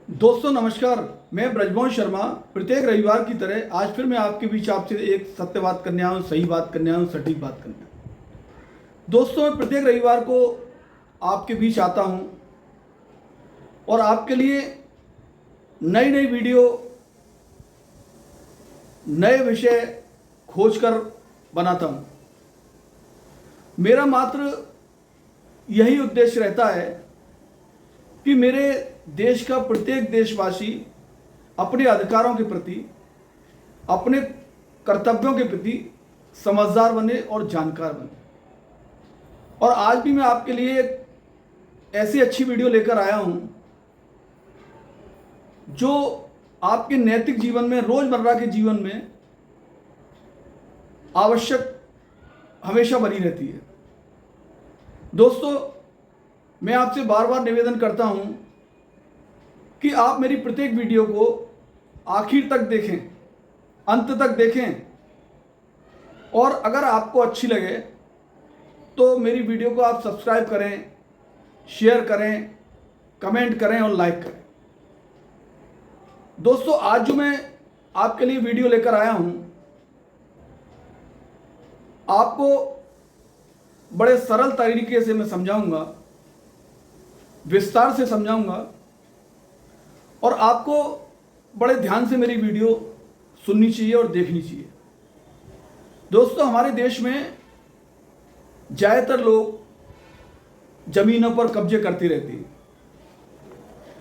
दोस्तों नमस्कार। मैं ब्रजमोहन शर्मा प्रत्येक रविवार की तरह आज फिर मैं आपके बीच आपसे एक सत्य बात करने आया हूँ, सही बात करने आया हूँ, सटीक बात करने आया हूँ। दोस्तों मैं प्रत्येक रविवार को आपके बीच आता हूँ और आपके लिए नई नई वीडियो, नए विषय खोजकर बनाता हूँ। मेरा मात्र यही उद्देश्य रहता है कि मेरे देश का प्रत्येक देशवासी अपने अधिकारों के प्रति, अपने कर्तव्यों के प्रति समझदार बने और जानकार बने। और आज भी मैं आपके लिए एक ऐसी अच्छी वीडियो लेकर आया हूं जो आपके नैतिक जीवन में, रोजमर्रा के जीवन में आवश्यक हमेशा बनी रहती है। दोस्तों मैं आपसे बार बार निवेदन करता हूं कि आप मेरी प्रत्येक वीडियो को आखिर तक देखें, अंत तक देखें, और अगर आपको अच्छी लगे तो मेरी वीडियो को आप सब्सक्राइब करें, शेयर करें, कमेंट करें और लाइक करें। दोस्तों आज जो मैं आपके लिए वीडियो लेकर आया हूं, आपको बड़े सरल तरीके से मैं समझाऊंगा, विस्तार से समझाऊंगा, और आपको बड़े ध्यान से मेरी वीडियो सुननी चाहिए और देखनी चाहिए। दोस्तों हमारे देश में ज़्यादातर लोग ज़मीनों पर कब्जे करते रहते हैं।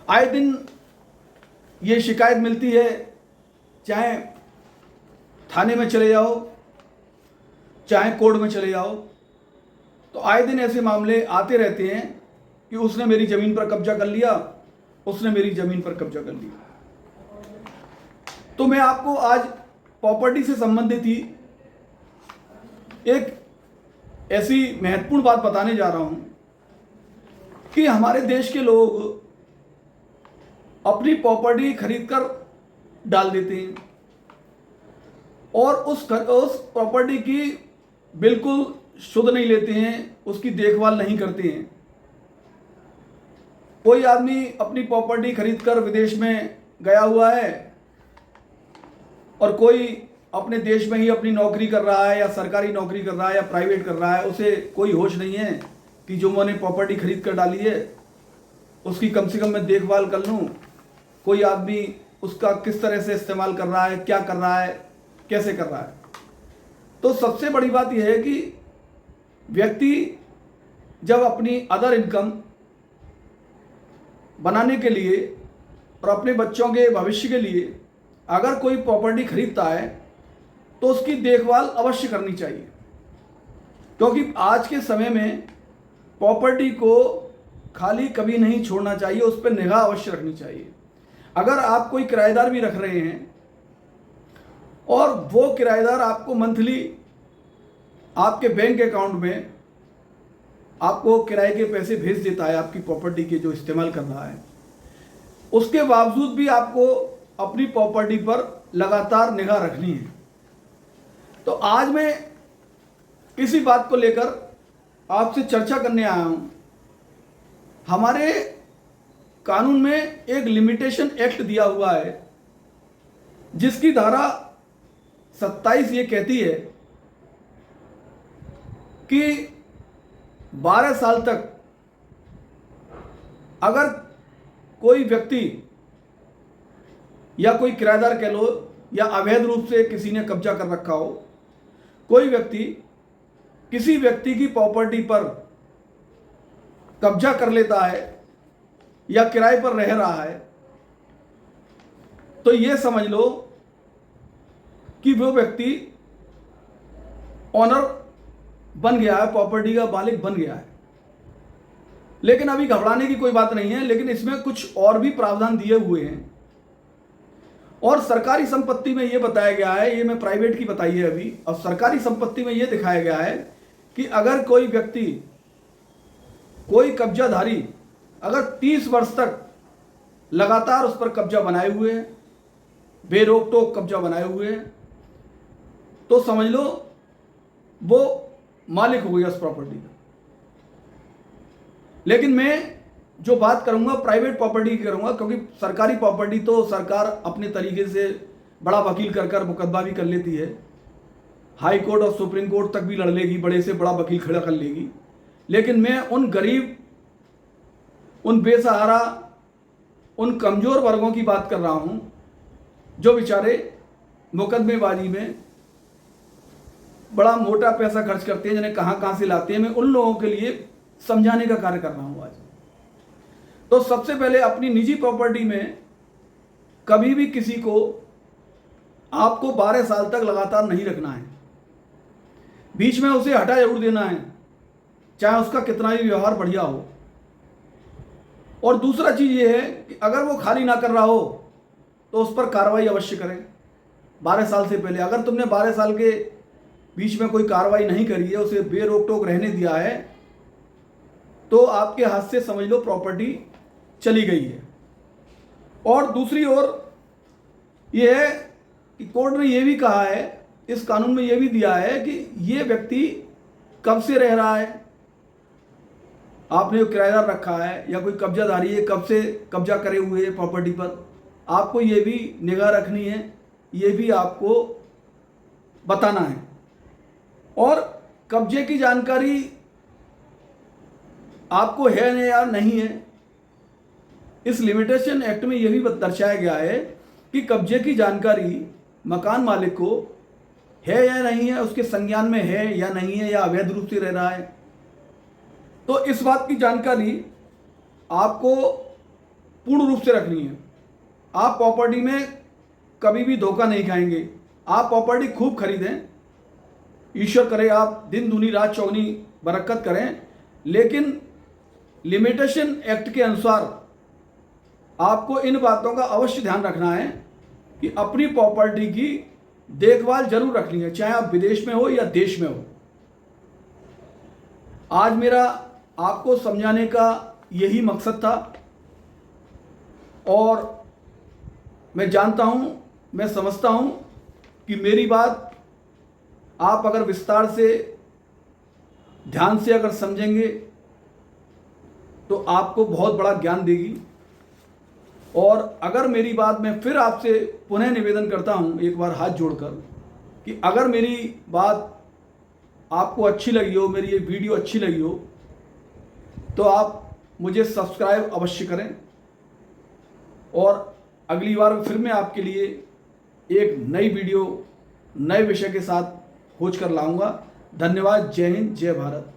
आए दिन ये शिकायत मिलती है, चाहे थाने में चले जाओ, चाहे कोर्ट में चले जाओ, तो आए दिन ऐसे मामले आते रहते हैं कि उसने मेरी ज़मीन पर कब्जा कर लिया, उसने मेरी ज़मीन पर कब्जा कर लिया। तो मैं आपको आज प्रॉपर्टी से संबंधित ही एक ऐसी महत्वपूर्ण बात बताने जा रहा हूं कि हमारे देश के लोग अपनी प्रॉपर्टी खरीद कर डाल देते हैं और उस प्रॉपर्टी की बिल्कुल शुद्ध नहीं लेते हैं, उसकी देखभाल नहीं करते हैं। कोई आदमी अपनी प्रॉपर्टी खरीदकर विदेश में गया हुआ है और कोई अपने देश में ही अपनी नौकरी कर रहा है, या सरकारी नौकरी कर रहा है या प्राइवेट कर रहा है। उसे कोई होश नहीं है कि जो मैंने प्रॉपर्टी खरीद कर डाली है उसकी कम से कम मैं देखभाल कर लूँ। कोई आदमी उसका किस तरह से इस्तेमाल कर रहा है, क्या कर रहा है, कैसे कर रहा है। तो सबसे बड़ी बात यह है कि व्यक्ति जब अपनी अदर इनकम बनाने के लिए और अपने बच्चों के भविष्य के लिए अगर कोई प्रॉपर्टी खरीदता है तो उसकी देखभाल अवश्य करनी चाहिए, क्योंकि आज के समय में प्रॉपर्टी को खाली कभी नहीं छोड़ना चाहिए, उस पर निगाह अवश्य रखनी चाहिए। अगर आप कोई किराएदार भी रख रहे हैं और वो किराएदार आपको मंथली आपके बैंक अकाउंट में आपको किराए के पैसे भेज देता है, आपकी प्रॉपर्टी के जो इस्तेमाल कर रहा है, उसके बावजूद भी आपको अपनी प्रॉपर्टी पर लगातार निगाह रखनी है। तो आज मैं इसी बात को लेकर आपसे चर्चा करने आया हूं। हमारे कानून में एक लिमिटेशन एक्ट दिया हुआ है जिसकी धारा 27 ये कहती है कि 12 साल तक अगर कोई व्यक्ति या कोई किराएदार कह लो, या अवैध रूप से किसी ने कब्जा कर रखा हो, कोई व्यक्ति किसी व्यक्ति की प्रॉपर्टी पर कब्जा कर लेता है या किराए पर रह रहा है, तो यह समझ लो कि वो व्यक्ति ऑनर बन गया है, प्रॉपर्टी का मालिक बन गया है। लेकिन अभी घबराने की कोई बात नहीं है, लेकिन इसमें कुछ और भी प्रावधान दिए हुए हैं। और सरकारी संपत्ति में यह बताया गया है, ये मैं प्राइवेट की बताई है अभी, और सरकारी संपत्ति में यह दिखाया गया है कि अगर कोई व्यक्ति, कोई कब्जाधारी अगर 30 वर्ष तक लगातार उस पर कब्जा बनाए हुए हैं, बेरोक टोक कब्जा बनाए हुए हैं, तो समझ लो वो मालिक हो गया उस प्रॉपर्टी का। लेकिन मैं जो बात करूंगा प्राइवेट प्रॉपर्टी की करूंगा, क्योंकि सरकारी प्रॉपर्टी तो सरकार अपने तरीके से बड़ा वकील कर मुकदमा भी कर लेती है, हाई कोर्ट और सुप्रीम कोर्ट तक भी लड़ लेगी, बड़े से बड़ा वकील खड़ा कर लेगी। लेकिन मैं उन गरीब, उन बेसहारा, उन कमज़ोर वर्गों की बात कर रहा हूं जो बेचारे मुकदमेबाजी में बड़ा मोटा पैसा खर्च करते हैं, जिन्हें कहां से लाते हैं। मैं उन लोगों के लिए समझाने का कार्य कर रहा हूं आज। तो सबसे पहले अपनी निजी प्रॉपर्टी में कभी भी किसी को आपको 12 साल तक लगातार नहीं रखना है, बीच में उसे हटा जरूर देना है, चाहे उसका कितना भी व्यवहार बढ़िया हो। और दूसरा चीज़ ये है कि अगर वो खाली ना कर रहा हो तो उस पर कार्रवाई अवश्य करें 12 साल से पहले। अगर तुमने 12 साल के बीच में कोई कार्रवाई नहीं करी है, उसे बेरोक टोक रहने दिया है, तो आपके हाथ से समझ लो प्रॉपर्टी चली गई है। और दूसरी ओर ये है कि कोर्ट ने ये भी कहा है, इस कानून में ये भी दिया है कि ये व्यक्ति कब से रह रहा है, आपने किराएदार रखा है या कोई कब्जाधारी है, कब से कब्जा करे हुए है प्रॉपर्टी पर, आपको ये भी निगाह रखनी है, ये भी आपको बताना है। और कब्जे की जानकारी आपको है या नहीं है, इस लिमिटेशन एक्ट में यह भी दर्शाया गया है कि कब्जे की जानकारी मकान मालिक को है या नहीं है, उसके संज्ञान में है या नहीं है, या अवैध रूप से रह रहा है। तो इस बात की जानकारी आपको पूर्ण रूप से रखनी है। आप प्रॉपर्टी में कभी भी धोखा नहीं खाएंगे। आप प्रॉपर्टी खूब खरीदें, ईश्वर करे आप दिन दूनी रात चौगनी बरकत करें, लेकिन लिमिटेशन एक्ट के अनुसार आपको इन बातों का अवश्य ध्यान रखना है कि अपनी प्रॉपर्टी की देखभाल जरूर रखनी है, चाहे आप विदेश में हो या देश में हो। आज मेरा आपको समझाने का यही मकसद था, और मैं जानता हूं, मैं समझता हूं कि मेरी बात आप अगर विस्तार से ध्यान से अगर समझेंगे तो आपको बहुत बड़ा ज्ञान देगी। और अगर मेरी बात, मैं फिर आपसे पुनः निवेदन करता हूं एक बार हाथ जोड़कर कि अगर मेरी बात आपको अच्छी लगी हो, मेरी ये वीडियो अच्छी लगी हो, तो आप मुझे सब्सक्राइब अवश्य करें। और अगली बार फिर मैं आपके लिए एक नई वीडियो नए विषय के साथ खोज कर लाऊंगा। धन्यवाद। जय हिंद, जय भारत।